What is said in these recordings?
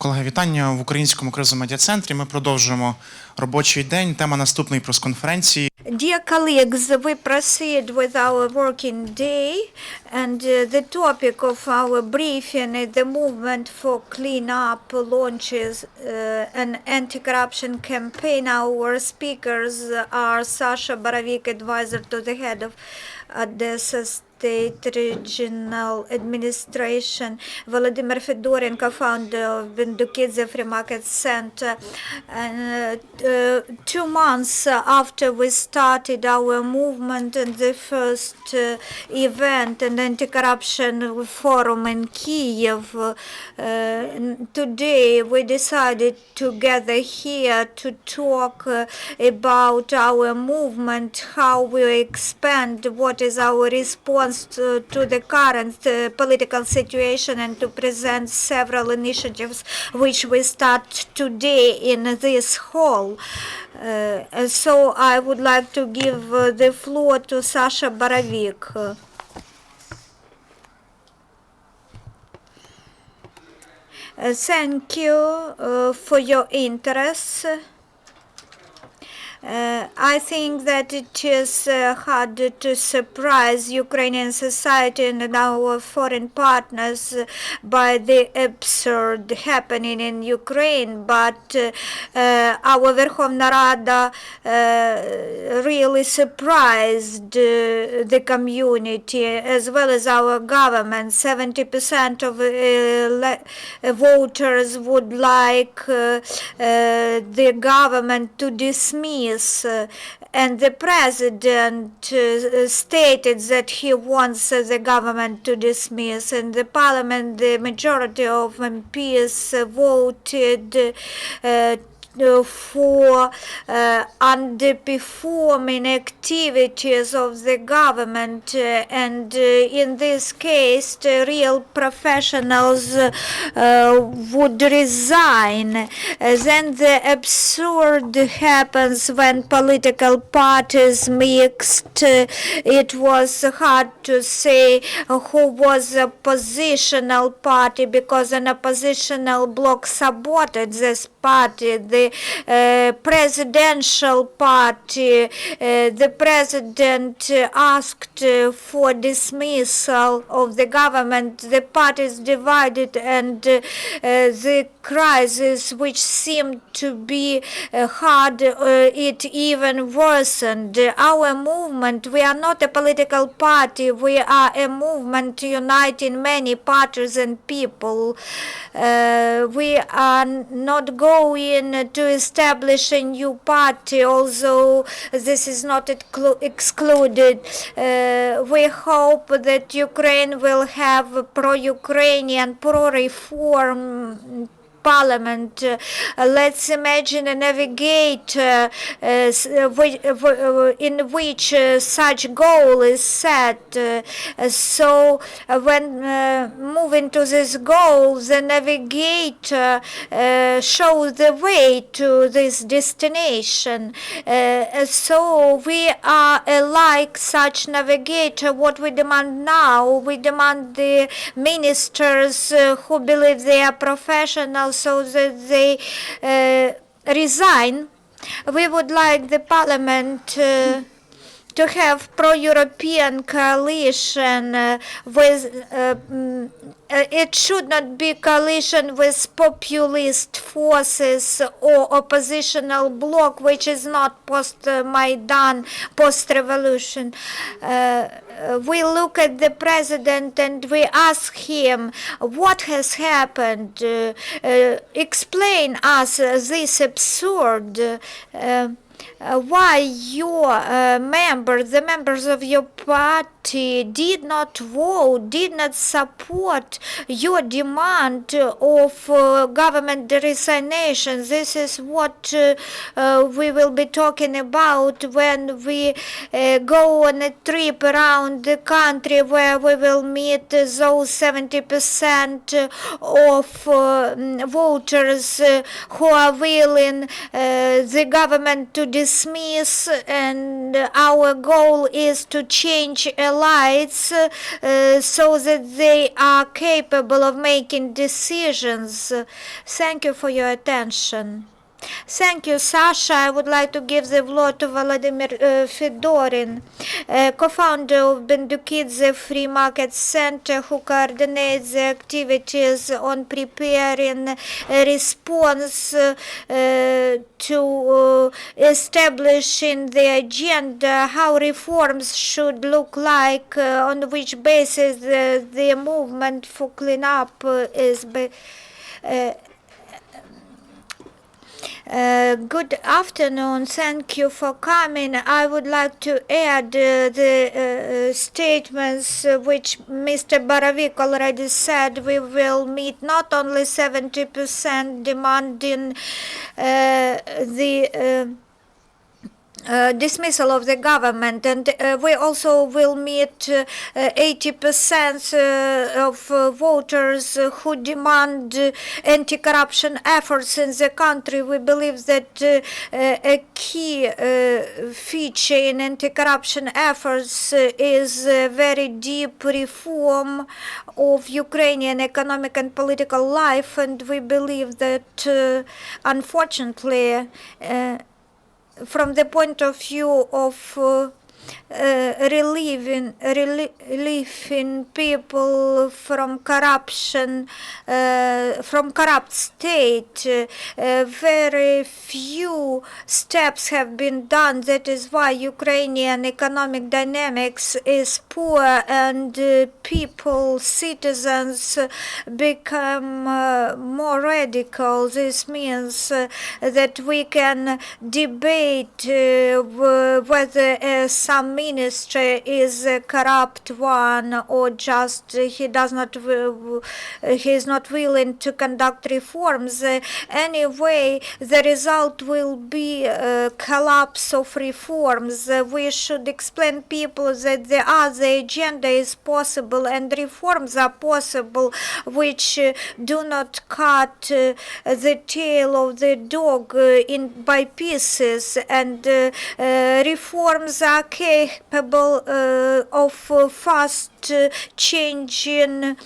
Колеги, вітання в Українському кризовому медіа-центрі. Ми продовжуємо робочий день. Тема наступної прес-конференції. Dear colleagues, we proceed with our working day, and the topic of our briefing is the movement for clean-up launches an anti-corruption campaign. Our speakers are Sasha Borovik, advisor to the head of Odessa State Regional Administration, Volodymyr Fedorin, co-founder of Bendukidze Free Market Center. And 2 months after we started our movement and the first event, an anti-corruption forum in Kiev, today we decided to gather here to talk about our movement, how we expand, what is our response to the current political situation, and to present several initiatives which we start today in this hall. So I would like to give the floor to Sasha Borovik. Thank you for your interest. I think that it is hard to surprise Ukrainian society and our foreign partners by the absurd happening in Ukraine, but our Verkhovna Rada really surprised the community as well as our government. 70% of voters would like the government to dismiss, and the president stated that he wants the government to dismiss. In the parliament, the majority of MPs voted for underperforming activities of the government, and in this case the real professionals would resign. Then the absurd happens when political parties mixed. It was hard to say who was a oppositional party because an oppositional bloc supported this party. The presidential party, the president asked for dismissal of the government. The parties divided, and the crisis, which seemed to be hard, it even worsened. Our movement, we are not a political party, we are a movement uniting many parties and people. We are not going to establish a new party, although this is not excluded. We hope that Ukraine will have pro-Ukrainian, pro-reform parliament. Let's imagine a navigator in which such goal is set. So when moving to this goal, the navigator shows the way to this destination. So we are like such navigator. What we demand now, we demand the ministers who believe they are professionals, so that they resign. We would like the parliament to have pro-European coalition with it should not be coalition with populist forces or oppositional bloc, which is not post-Maidan, post-revolution. We look at the president and we ask him what has happened. Explain us this absurd. Why your the members of your party did not vote, did not support your demand of government resignation. This is what we will be talking about when we go on a trip around the country, where we will meet those 70% of voters who are willing the government to dismiss, and our goal is to change elites so that they are capable of making decisions. Thank you for your attention. Thank you, Sasha. I would like to give the floor to Volodymyr Fedorin, co-founder of Bendukidze Free Market Center, who coordinates the activities on preparing a response to establishing the agenda, how reforms should look like, on which basis the movement for cleanup is good afternoon. Thank you for coming. I would like to add the statements which Mr. Borovik already said. We will meet not only 70% demanding the dismissal of the government, and we also will meet 80% of voters who demand anti-corruption efforts in the country. We believe that a key feature in anti-corruption efforts is very deep reform of Ukrainian economic and political life, and we believe that unfortunately from the point of view of relieving people from corruption, from corrupt state. Very few steps have been done. That is why Ukrainian economic dynamics is poor, and people, citizens become more radical. This means that we can debate whether some minister is a corrupt one, or just he is not willing to conduct reforms. Anyway, the result will be a collapse of reforms. We should explain people that the agenda is possible and reforms are possible, which do not cut the tail of the dog by pieces, and reforms are capable of fast changing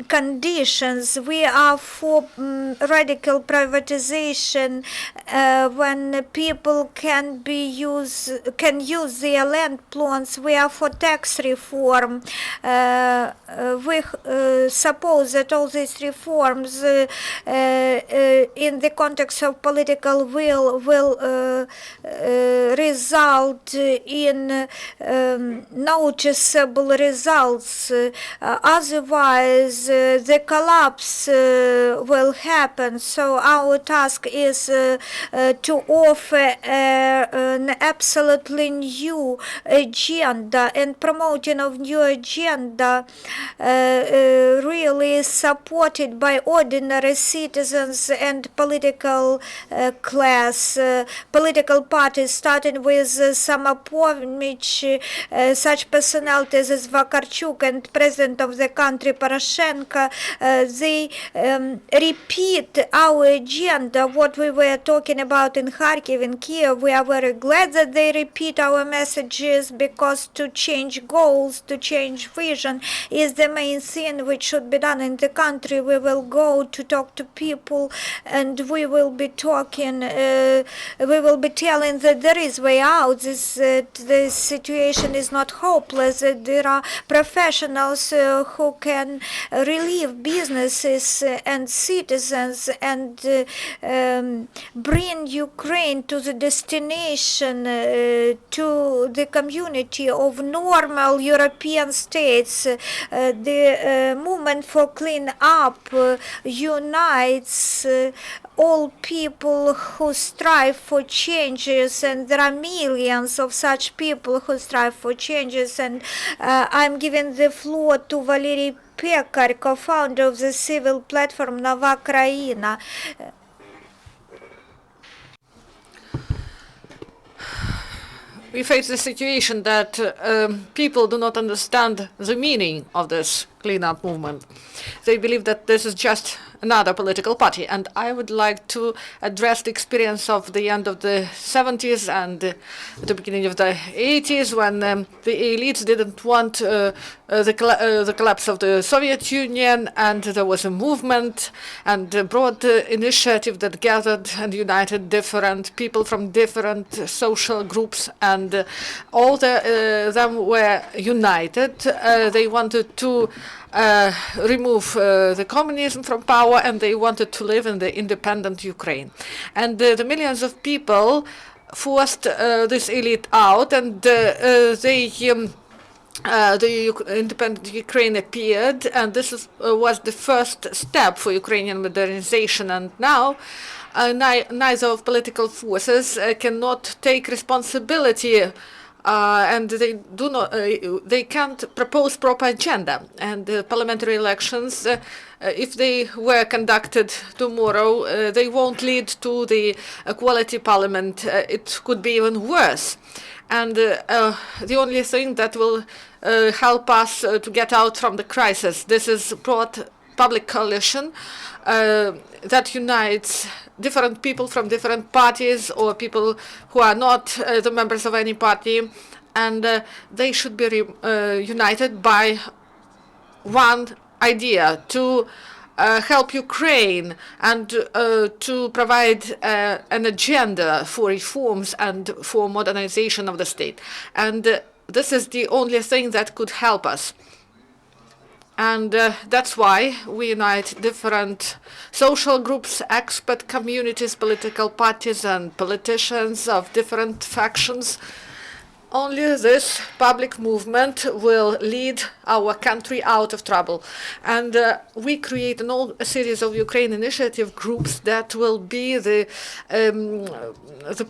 conditions. We are for radical privatization when people can use their land plots. We are for tax reform. We suppose that all these reforms in the context of political will result in noticeable results. Otherwise, the collapse will happen. So our task is to offer an absolutely new agenda, and promoting of new agenda really is supported by ordinary citizens and political class. Political parties, starting with Samopovich, such personalities as Vakarchuk and President of the country Poroshenko, they repeat our agenda, what we were talking about in Kharkiv and Kiev. We are very glad that they repeat our messages, because to change goals, to change vision is the main thing which should be done in the country. We will go to talk to people, and we will be talking, we will be telling that there is way out, the situation is not hopeless, that there are professionals who can relieve businesses and citizens and bring Ukraine to the destination, to the community of normal European states. The movement for clean up unites all people who strive for changes, and there are millions of such people who strive for changes. And I'm giving the floor to Valeriy Pekar, co-founder of the civil platform Nova Kraina. We face the situation that people do not understand the meaning of this cleanup movement. They believe that this is just another political party. And I would like to address the experience of the end of the 70s and the beginning of the 80s, when the elites didn't want the collapse of the Soviet Union, and there was a movement and a broad initiative that gathered and united different people from different social groups, and all them were united. They wanted to remove the communism from power, and they wanted to live in the independent Ukraine. And the millions of people forced this elite out, and the independent Ukraine appeared, and this was the first step for Ukrainian modernization. And now neither of political forces cannot take responsibility, and they can't propose proper agenda. And the parliamentary elections, if they were conducted tomorrow, they won't lead to the equality parliament. It could be even worse. And the only thing that will help us to get out from the crisis, this is broad public coalition that unites different people from different parties, or people who are not the members of any party, and they should be united by one idea: to help Ukraine and to provide an agenda for reforms and for modernization of the state. And this is the only thing that could help us. And that's why we unite different social groups, expert communities, political parties, and politicians of different factions. Only this public movement will lead our country out of trouble. And we create a series of Ukraine initiative groups that will be the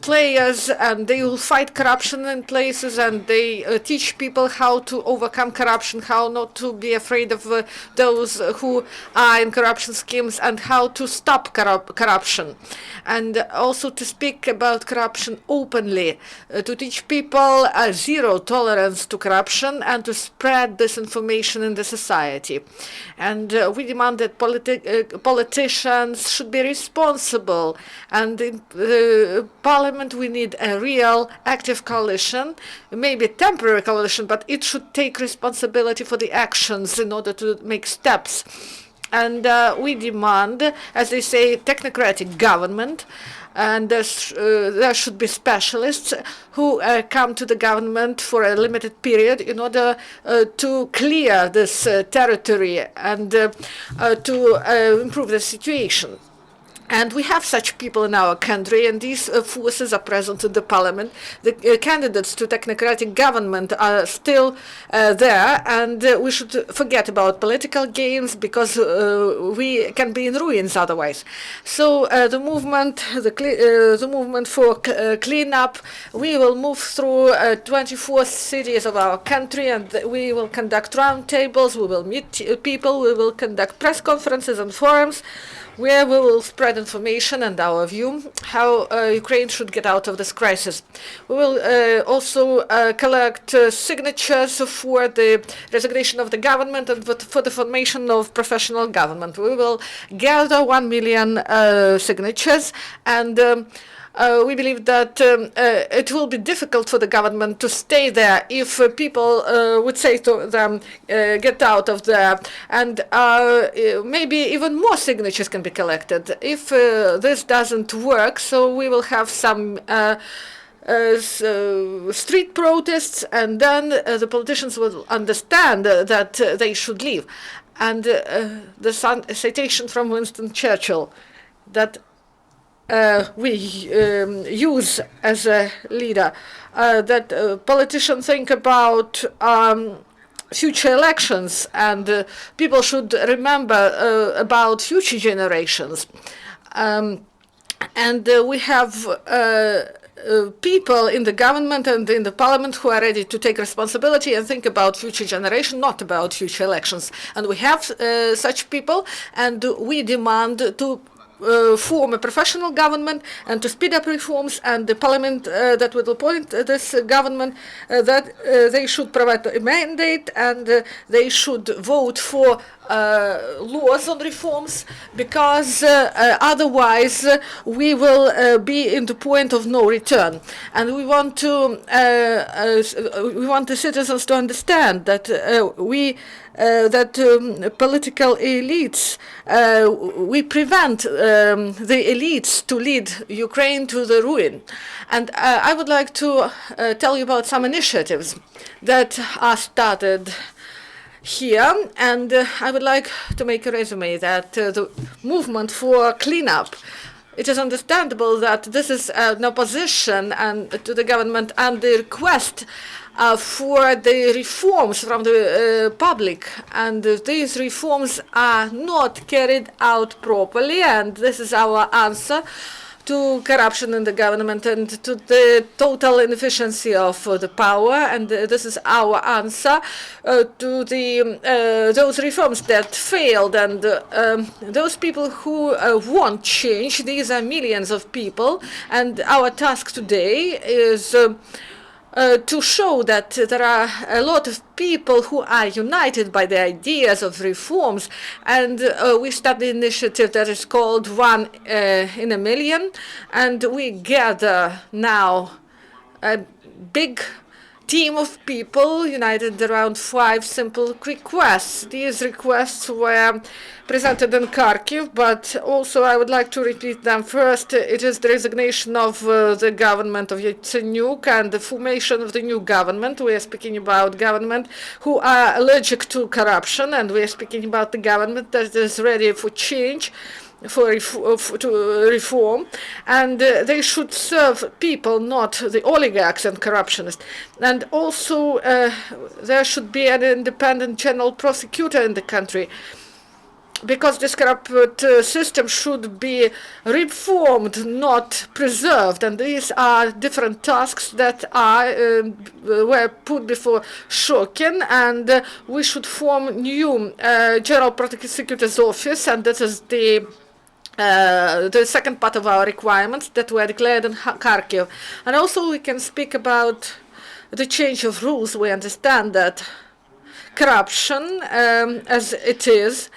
players, and they will fight corruption in places, and they teach people how to overcome corruption, how not to be afraid of those who are in corruption schemes, and how to stop corruption. And also to speak about corruption openly, to teach people zero tolerance to corruption, and to spread this information in the society. And we demand that politicians should be responsible, and in the parliament we need a real active coalition, maybe a temporary coalition, but it should take responsibility for the actions in order to make steps. And we demand, as they say, technocratic government, and there should be specialists who come to the government for a limited period in order to clear this territory and to improve the situation. And we have such people in our country, and these forces are present in the parliament. The candidates to technocratic government are still there, and we should forget about political games, because we can be in ruins otherwise. So the movement for cleanup, we will move through 24 cities of our country, and we will conduct roundtables, we will meet people, we will conduct press conferences and forums, where we will spread information and our view how Ukraine should get out of this crisis. We will also collect signatures for the resignation of the government and for the formation of professional government. We will gather 1 million signatures, and we believe that it will be difficult for the government to stay there if people would say to them, get out of there, and maybe even more signatures can be collected. If this doesn't work, so we will have some street protests, and then the politicians will understand that they should leave. And the citation from Winston Churchill that we use as a leader, that politicians think about future elections, and people should remember about future generations. And we have people in the government and in the parliament who are ready to take responsibility and think about future generation, not about future elections. And we have such people, and we demand to form a professional government and to speed up reforms, and the parliament that will appoint this government, that they should provide a mandate, and they should vote for laws on reforms, because otherwise we will be in the point of no return. And we want the citizens to understand that political elites, we prevent the elites to lead Ukraine to the ruin. And I would like to tell you about some initiatives that are started here, and I would like to make a resume that the movement for cleanup, it is understandable that this is an opposition to the government and the request for the reforms from the public, and these reforms are not carried out properly, and this is our answer to corruption in the government and to the total inefficiency of the power, and this is our answer to those reforms that failed, and those people who want change. These are millions of people, and our task today is to show that there are a lot of people who are united by the ideas of reforms, and we start the initiative that is called One in a Million, and we gather now a big team of people united around 5 simple requests. These requests were presented in Kharkiv, but also I would like to repeat them. First, it is the resignation of the government of Yatsenyuk and the formation of the new government. We are speaking about government who are allergic to corruption, and we are speaking about the government that is ready for change, to reform, and they should serve people, not the oligarchs and corruptionists. And also there should be an independent general prosecutor in the country, because this corrupt system should be reformed, not preserved. And these are different tasks that were put before Shokin, and we should form new general prosecutor's office, and this is the second part of our requirements that were declared in Kharkiv. And also we can speak about the change of rules. We understand that corruption, as it is,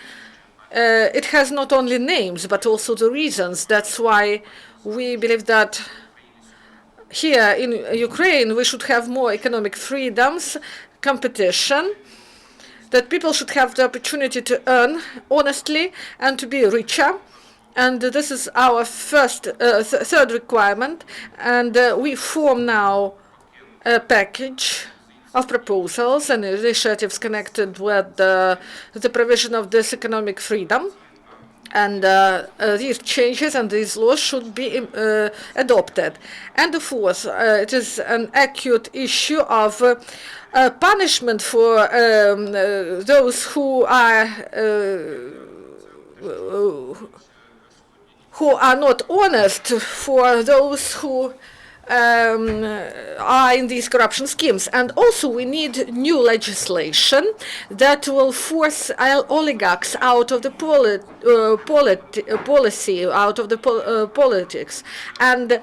it has not only names but also the reasons. That's why we believe that here in Ukraine we should have more economic freedoms, competition, that people should have the opportunity to earn honestly and to be richer. And this is our third requirement, and we form now a package of proposals and initiatives connected with the provision of this economic freedom. And these changes and these laws should be adopted. And the fourth, it is an acute issue of punishment for those who are not honest, for those who are in these corruption schemes. And also we need new legislation that will force oligarchs out of the policy, out of the politics. And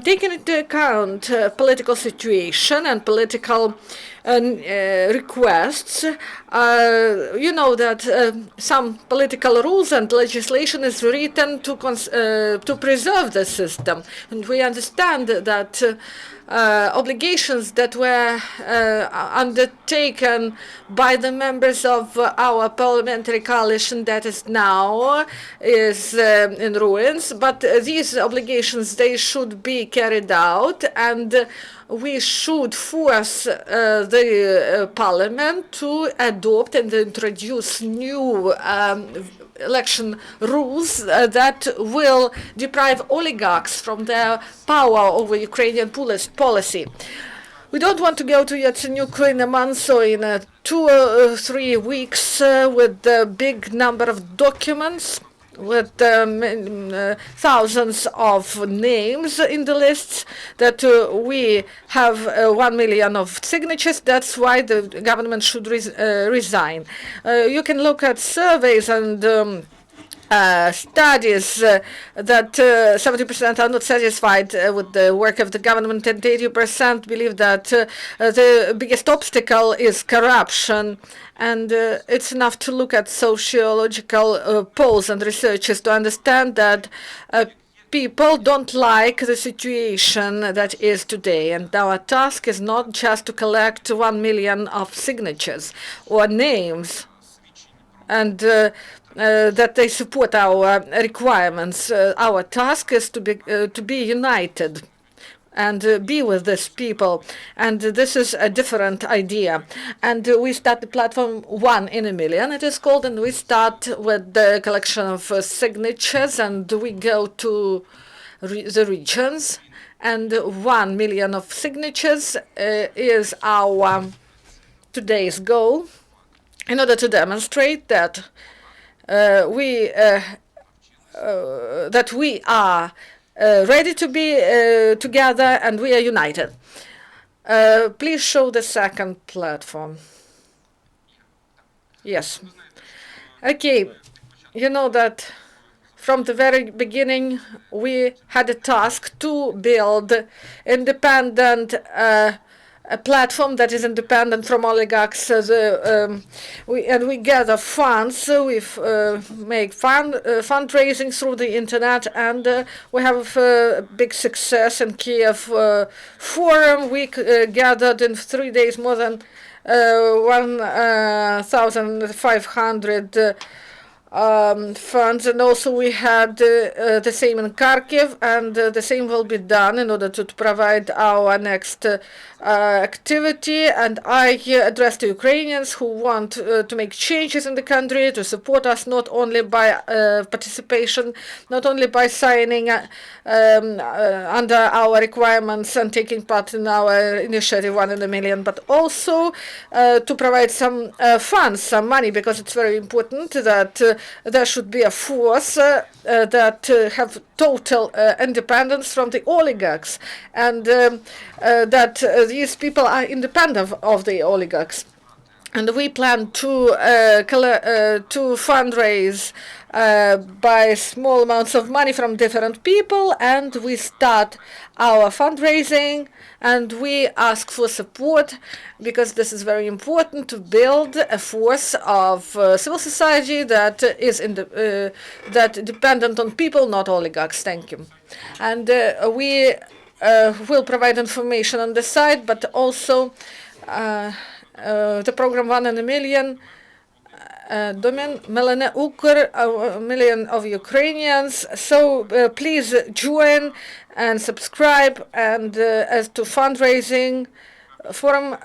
taking into account political situation and political requests, you know that some political rules and legislation is written to preserve the system, and we understand that obligations that were undertaken by the members of our parliamentary coalition that is now in ruins, but these obligations, they should be carried out, and we should force the parliament to adopt and introduce new election rules that will deprive oligarchs from their power over Ukrainian policy. We don't want to go to Yatsenyuk in a month or in 2 or 3 weeks with a big number of documents, with thousands of names in the lists, that we have 1 million of signatures. That's why the government should resign. You can look at surveys and studies that 70% are not satisfied with the work of the government, and 80% believe that the biggest obstacle is corruption. And it's enough to look at sociological polls and researches to understand that people don't like the situation that is today. And our task is not just to collect 1 million of signatures or names and that they support our requirements. Our task is to be united and be with these people. And this is a different idea. And we start the platform 1 in a million, it is called, and we start with the collection of signatures, and we go to the regions. And 1 million of signatures is our today's goal, in order to demonstrate that we are ready to be together and we are united. Please show the second platform. Yes. Okay. You know that from the very beginning we had a task to build independent a platform that is independent from oligarchs. We gather funds. We make fundraising through the internet, and we have big success in Kiev forum. We gathered in 3 days more than 1,500 funds, and also we had the same in Kharkiv, and the same will be done in order to provide our next activity. And I address the Ukrainians who want to make changes in the country, to support us not only by participation, not only by signing under our requirements and taking part in our initiative 1 in a million, but also to provide some funds, some money, because it's very important that there should be a force that have total independence from the oligarchs, and that these people are independent of the oligarchs. And we plan to fundraise by small amounts of money from different people, and we start our fundraising, and we ask for support, because this is very important to build a force of civil society that is that dependent on people, not oligarchs. Thank you. And we will provide information on the site, but also the program 1 in a million. Domain Melane Ukr, a million of Ukrainians. So please join and subscribe. And as to fundraising, forum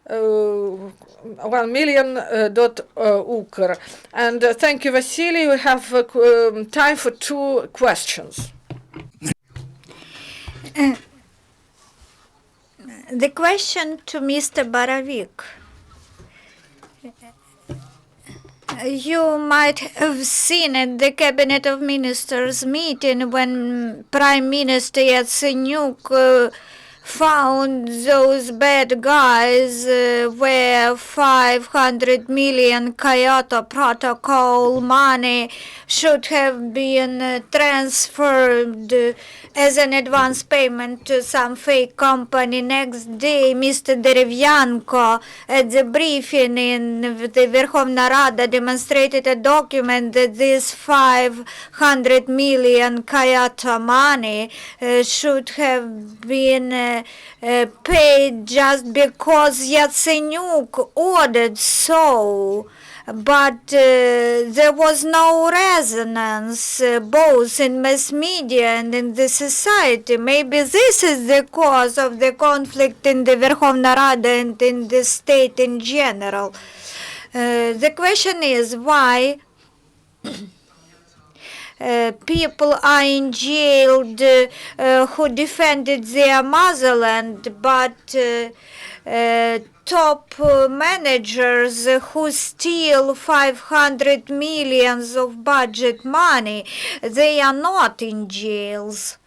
1 million .ukr. And thank you, Vasyl. We have time for 2 questions. The question to Mr. Borovik. You might have seen at the Cabinet of Ministers meeting when Prime Minister Yatsenyuk found those bad guys where 500 million Kyoto Protocol money should have been transferred as an advance payment to some fake company. Next day, Mr. Derevyanko at the briefing in the Verkhovna Rada demonstrated a document that this 500 million Kyoto money should have been paid just because Yatsenyuk ordered so. But there was no resonance both in mass media and in the society. Maybe this is the cause of the conflict in the Verkhovna Rada and in the state in general. The question is why people are in jail who defended their motherland, but top managers who steal 500 millions of budget money, they are not in jails.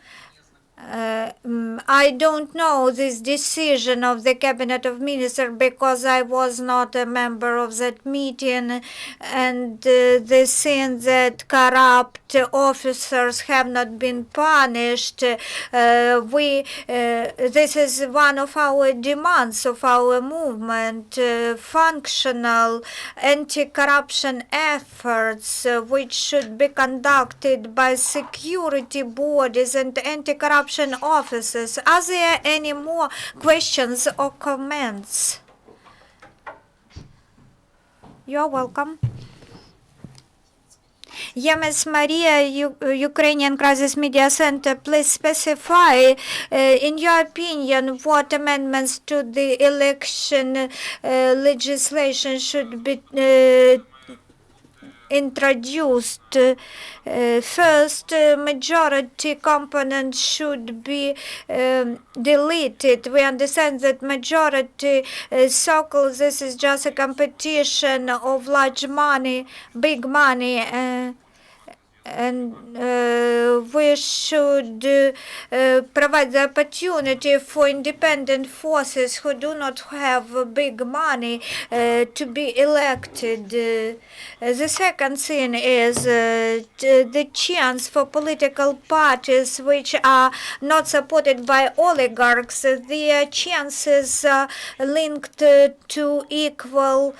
I don't know this decision of the Cabinet of Ministers because I was not a member of that meeting, and the thing that corrupt officers have not been punished. This is one of our demands of our movement, functional anti-corruption efforts which should be conducted by security bodies and anti-corruption officers. Are there any more questions or comments? You're welcome. Yemes Maria, Ukrainian Crisis Media Center, please specify, in your opinion, what amendments to the election legislation should be introduced. First, majority component should be deleted. We understand that majority circles, this is just a competition of large money, big money, and we should provide the opportunity for independent forces who do not have big money to be elected. The second thing is the chance for political parties which are not supported by oligarchs. Their chances are linked to equal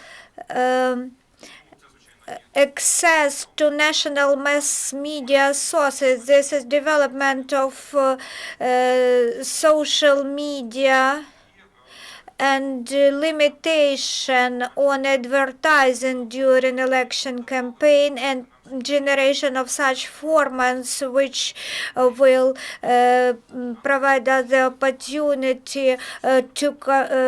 access to national mass media sources. This is development of social media and limitation on advertising during election campaign and generation of such formats which will provide us the opportunity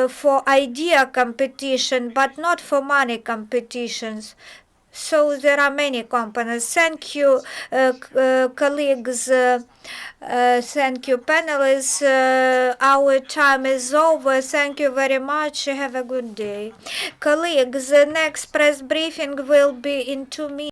for idea competition, but not for money competitions. So there are many components. Thank you, colleagues. Thank you, panelists. Our time is over. Thank you very much. Have a good day. Colleagues, the next press briefing will be in 2 minutes.